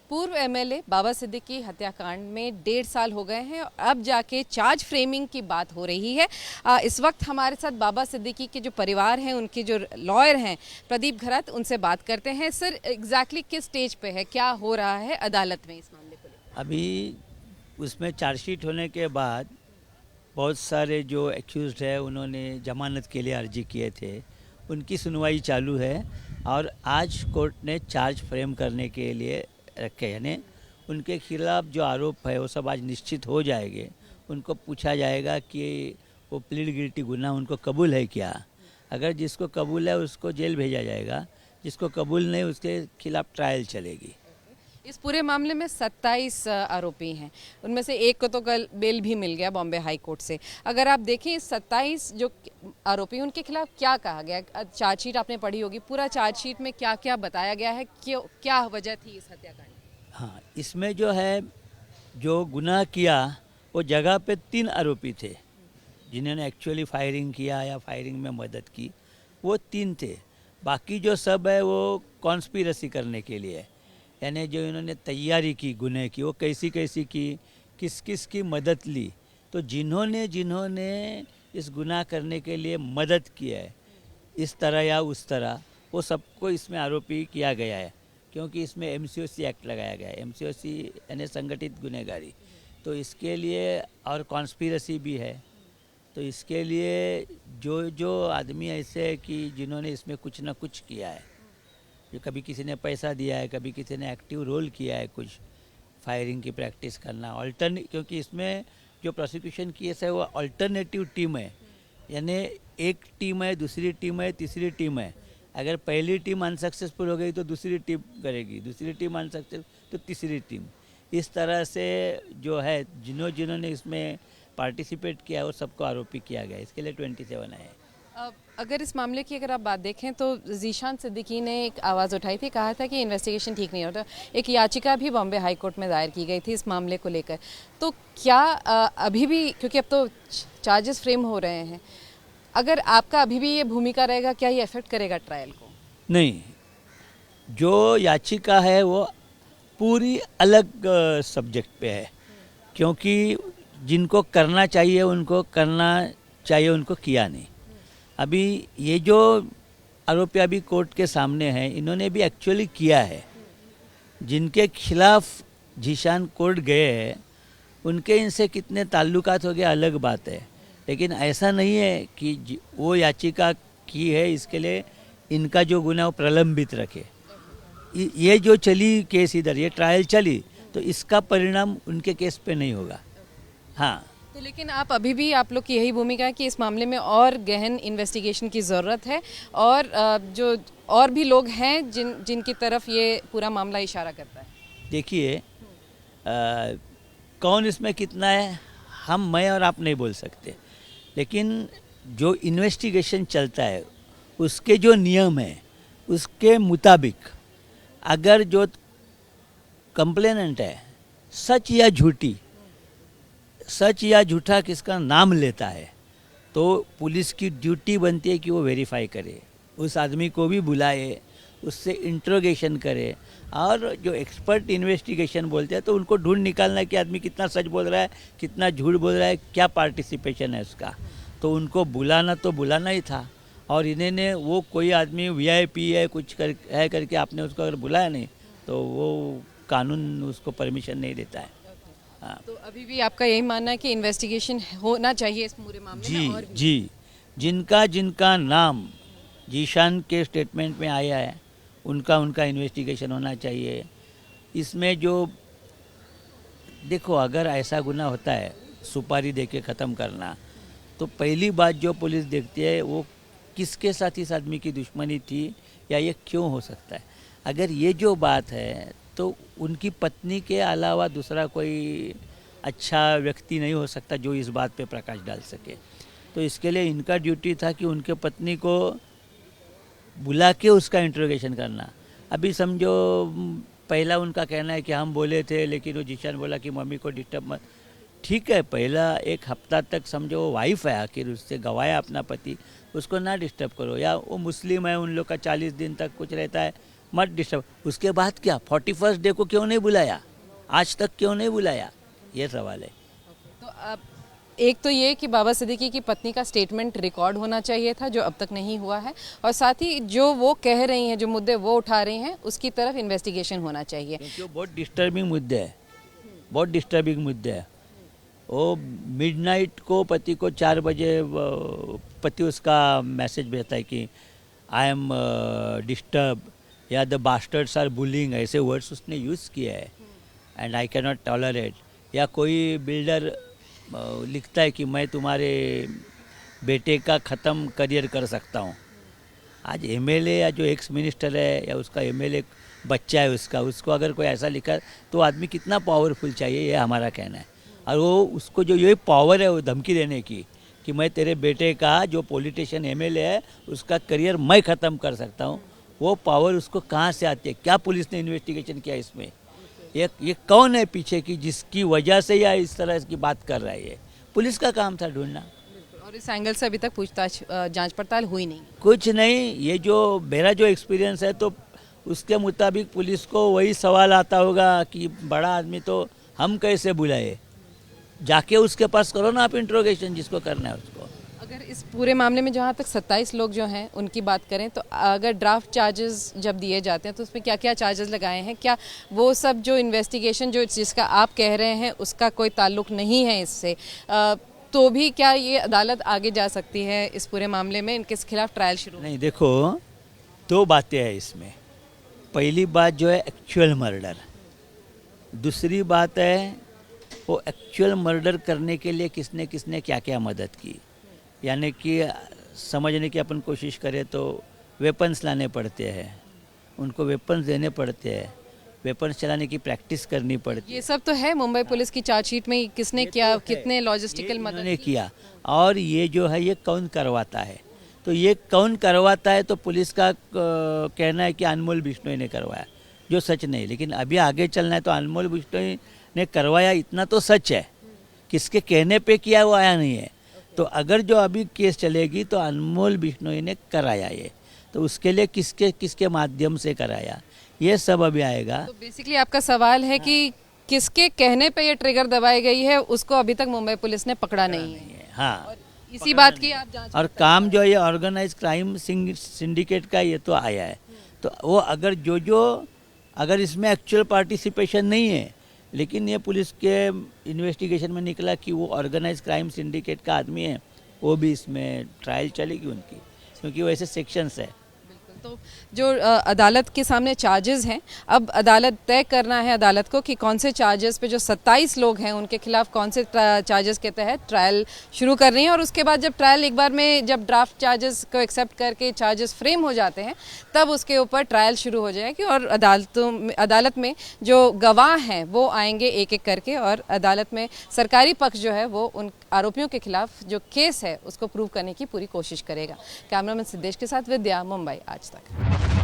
पूर्व एमएलए बाबा सिद्दीकी हत्याकांड में 1.5 साल हो गए हैं और अब जाके चार्ज फ्रेमिंग की बात हो रही है। इस वक्त हमारे साथ बाबा सिद्दीकी के जो परिवार हैं, उनके जो लॉयर हैं प्रदीप घरत, उनसे बात करते हैं। सर, एग्जैक्टली किस स्टेज पे है, क्या हो रहा है अदालत में इस मामले को लेकर? अभी उसमें चार्जशीट होने के बाद बहुत सारे जो एक्यूज्ड है उन्होंने जमानत के लिए अर्जी किए थे, उनकी सुनवाई चालू है और आज कोर्ट ने चार्ज फ्रेम करने के लिए रखे, यानी उनके खिलाफ जो आरोप है वो सब आज निश्चित हो जाएंगे। उनको पूछा जाएगा कि वो प्लीड गिल्टी गुनाह उनको कबूल है क्या। अगर जिसको कबूल है उसको जेल भेजा जाएगा, जिसको कबूल नहीं उसके खिलाफ ट्रायल चलेगी। इस पूरे मामले में 27 आरोपी हैं, उनमें से एक को तो कल बेल भी मिल गया बॉम्बे हाई कोर्ट से। अगर आप देखें इस 27 जो आरोपी, उनके खिलाफ क्या कहा गया? चार्जशीट आपने पढ़ी होगी, पूरा चार्जशीट में क्या क्या बताया गया है, क्यों, क्या वजह थी इस हत्याकांड की? हाँ, इसमें जो है जो गुनाह किया वो जगह पे 3 आरोपी थे जिन्होंने एक्चुअली फायरिंग किया या फायरिंग में मदद की, वो 3 थे। बाकी जो सब है वो कॉन्स्पिरेसी करने के लिए, यानी जो इन्होंने तैयारी की गुनह की, वो कैसी कैसी की, किस किस की मदद ली। तो जिन्होंने जिन्होंने इस गुनाह करने के लिए मदद की है इस तरह या उस तरह, वो सबको इसमें आरोपी किया गया है, क्योंकि इसमें एमसीओसी एक्ट लगाया गया है। एमसीओसी यानी संगठित गुनहगारी, तो इसके लिए और कॉन्स्पिरेसी भी है। तो इसके लिए जो जो आदमी ऐसे है कि जिन्होंने इसमें कुछ ना कुछ किया है, जो कभी किसी ने पैसा दिया है, कभी किसी ने एक्टिव रोल किया है, कुछ फायरिंग की प्रैक्टिस करना, अल्टरनेट, क्योंकि इसमें जो प्रोसिक्यूशन केस है वो अल्टरनेटिव टीम है, यानी एक टीम है, दूसरी टीम है, तीसरी टीम है। अगर पहली टीम अनसक्सेसफुल हो गई तो दूसरी टीम करेगी, दूसरी टीम अनसक्सेसफुल तो तीसरी टीम। इस तरह से जो है जिन्होंने इसमें पार्टिसिपेट किया वो सबको आरोपी किया गया। इसके लिए 27 है। अगर इस मामले की अगर आप बात देखें तो ज़ीशान सिद्दीकी ने एक आवाज़ उठाई थी, कहा था कि इन्वेस्टिगेशन ठीक नहीं होता। एक याचिका भी बॉम्बे हाई कोर्ट में दायर की गई थी इस मामले को लेकर। तो क्या अभी भी, क्योंकि अब तो चार्जेस फ्रेम हो रहे हैं, अगर आपका अभी भी ये भूमिका रहेगा, क्या ये अफेक्ट करेगा ट्रायल को? नहीं, जो याचिका है वो पूरी अलग सब्जेक्ट पे है, क्योंकि जिनको करना चाहिए उनको करना चाहिए, उनको किया नहीं। अभी ये जो आरोपी अभी कोर्ट के सामने हैं, इन्होंने भी एक्चुअली किया है। जिनके खिलाफ ज़ीशान कोर्ट गए हैं उनके इनसे कितने ताल्लुकात हो गए अलग बात है, लेकिन ऐसा नहीं है कि वो याचिका की है इसके लिए इनका जो गुनाह वो प्रलंबित रखे। ये जो चली केस, इधर ये ट्रायल चली, तो इसका परिणाम उनके केस पे नहीं होगा। हाँ, तो लेकिन अभी भी आप लोग की यही भूमिका है कि इस मामले में और गहन इन्वेस्टिगेशन की ज़रूरत है, और जो और भी लोग हैं जिनकी तरफ ये पूरा मामला इशारा करता है। देखिए, कौन इसमें कितना है मैं और आप नहीं बोल सकते, लेकिन जो इन्वेस्टिगेशन चलता है उसके जो नियम है उसके मुताबिक अगर जो कंप्लेनेंट है सच या झूठा किसका नाम लेता है, तो पुलिस की ड्यूटी बनती है कि वो वेरीफाई करे, उस आदमी को भी बुलाए, उससे इंट्रोगेशन करे, और जो एक्सपर्ट इन्वेस्टिगेशन बोलते हैं तो उनको ढूंढ निकालना है कि आदमी कितना सच बोल रहा है, कितना झूठ बोल रहा है, क्या पार्टिसिपेशन है उसका। तो उनको बुलाना ही था, और इन्होंने वो कोई आदमी वीआईपी है कुछ करके आपने उसको अगर बुलाया नहीं तो वो कानून उसको परमिशन नहीं देता है। हाँ। तो अभी भी आपका यही मानना है कि इन्वेस्टिगेशन होना चाहिए इस पूरे मामले में? और जी, जिनका नाम ज़ीशान के स्टेटमेंट में आया है उनका इन्वेस्टिगेशन होना चाहिए। इसमें जो देखो, अगर ऐसा गुनाह होता है सुपारी दे के ख़त्म करना, तो पहली बात जो पुलिस देखती है वो किसके साथ इस आदमी की दुश्मनी थी या ये क्यों हो सकता है। अगर ये जो बात है तो उनकी पत्नी के अलावा दूसरा कोई अच्छा व्यक्ति नहीं हो सकता जो इस बात पे प्रकाश डाल सके। तो इसके लिए इनका ड्यूटी था कि उनके पत्नी को बुला के उसका इंट्रोगेशन करना। अभी समझो, पहला उनका कहना है कि हम बोले थे, लेकिन वो ज़ीशान बोला कि मम्मी को डिस्टर्ब मत। ठीक है, पहला एक हफ्ता तक समझो वो वाइफ है, आखिर उससे गवाया अपना पति, उसको ना डिस्टर्ब करो। या वो मुस्लिम है, उन लोग का 40 दिन तक कुछ रहता है, मत डिस्टर्ब। उसके बाद क्या 41st डे को क्यों नहीं बुलाया, आज तक क्यों नहीं बुलाया, ये सवाल है। तो अब एक तो ये कि बाबा सिद्दीकी की पत्नी का स्टेटमेंट रिकॉर्ड होना चाहिए था, जो अब तक नहीं हुआ है, और साथ ही जो वो कह रही हैं, जो मुद्दे वो उठा रही हैं, उसकी तरफ इन्वेस्टिगेशन होना चाहिए। क्योंकि वो बहुत डिस्टर्बिंग मुद्दे है, बहुत डिस्टर्बिंग मुद्दे है। वो मिडनाइट को पति को 4 बजे पति उसका मैसेज भेजता है कि आई एम डिस्टर्ब या द बास्टर्ड्स आर बुलिंग, ऐसे वर्ड्स उसने यूज़ किए हैं, and I can not tolerate. या कोई बिल्डर लिखता है कि मैं तुम्हारे बेटे का ख़त्म करियर कर सकता हूँ। आज एमएलए या जो एक्स मिनिस्टर है या उसका एमएलए बच्चा है उसको अगर कोई ऐसा लिखा तो आदमी कितना पावरफुल चाहिए, ये हमारा कहना है। और वो उसको जो ये पावर है वो धमकी देने की कि मैं तेरे बेटे का जो पॉलिटिशियन एमएलए है उसका करियर मैं ख़त्म कर सकता हूँ, वो पावर उसको कहाँ से आती है? क्या पुलिस ने इन्वेस्टिगेशन किया इसमें? ये कौन है पीछे की जिसकी वजह से या इस तरह की बात कर रहा है? ये पुलिस का काम था ढूंढना, और इस एंगल से अभी तक पूछताछ जांच पड़ताल हुई नहीं। कुछ नहीं। ये जो मेरा जो एक्सपीरियंस है तो उसके मुताबिक पुलिस को वही सवाल आता होगा कि बड़ा आदमी तो हम कैसे बुलाए, जाके उसके पास करो ना आप इंट्रोगेशन, जिसको करना है उसको। अगर इस पूरे मामले में जहाँ तक 27 लोग जो हैं उनकी बात करें, तो अगर ड्राफ्ट चार्जेस जब दिए जाते हैं तो उसमें क्या क्या चार्जेस लगाए हैं? क्या वो सब जो इन्वेस्टिगेशन जो जिसका आप कह रहे हैं उसका कोई ताल्लुक नहीं है इससे, तो भी क्या ये अदालत आगे जा सकती है इस पूरे मामले में, इनके खिलाफ ट्रायल शुरू? नहीं, देखो 2 बातें हैं इसमें। पहली बात जो है एक्चुअल मर्डर, दूसरी बात है वो एक्चुअल मर्डर करने के लिए किसने किसने क्या क्या मदद की। यानी कि समझने की अपन कोशिश करें तो वेपन्स लाने पड़ते हैं, उनको वेपन्स देने पड़ते हैं, वेपन्स चलाने की प्रैक्टिस करनी पड़ती है। ये सब तो है मुंबई पुलिस की चार्जशीट में, किसने किया, कितने लॉजिस्टिकल मदद ने किया, और ये जो है ये कौन करवाता है। तो ये कौन करवाता है तो पुलिस का कहना है कि अनमोल बिश्नोई ने करवाया, जो सच नहीं। लेकिन अभी आगे चलना है तो अनमोल बिश्नोई ने करवाया इतना तो सच है, किसके कहने पे किया वो आया नहीं है। तो अगर जो अभी केस चलेगी तो अनमोल बिश्नोई ने कराया ये, तो उसके लिए किसके किसके माध्यम से कराया, ये सब अभी आएगा। तो बेसिकली आपका सवाल है कि किसके कहने पे ये ट्रिगर दबाई गई है, उसको अभी तक मुंबई पुलिस ने पकड़ा नहीं है। हाँ, इसी बात की आप जांच और काम जो ये ऑर्गेनाइज क्राइम सिंडिकेट का ये तो आया है, तो वो अगर अगर इसमें एक्चुअल पार्टिसिपेशन नहीं है, लेकिन ये पुलिस के इन्वेस्टिगेशन में निकला कि वो ऑर्गेनाइज क्राइम सिंडिकेट का आदमी है, वो भी इसमें ट्रायल चलेगी उनकी, क्योंकि वो ऐसे सेक्शंस है। तो जो अदालत के सामने चार्जेस हैं, अब अदालत तय करना है अदालत को कि कौन से चार्जेस पे जो 27 लोग हैं उनके खिलाफ कौन से चार्जेस के तहत ट्रायल शुरू कर रही है। और उसके बाद जब ट्रायल एक बार में जब ड्राफ्ट चार्जेस को एक्सेप्ट करके चार्जेस फ्रेम हो जाते हैं, तब उसके ऊपर ट्रायल शुरू हो जाएगी और अदालत में जो गवाह हैं वो आएंगे एक एक करके, और अदालत में सरकारी पक्ष जो है वो उन आरोपियों के खिलाफ जो केस है उसको प्रूव करने की पूरी कोशिश करेगा। कैमरामैन सिद्धेश के साथ विद्या, मुंबई आज तक।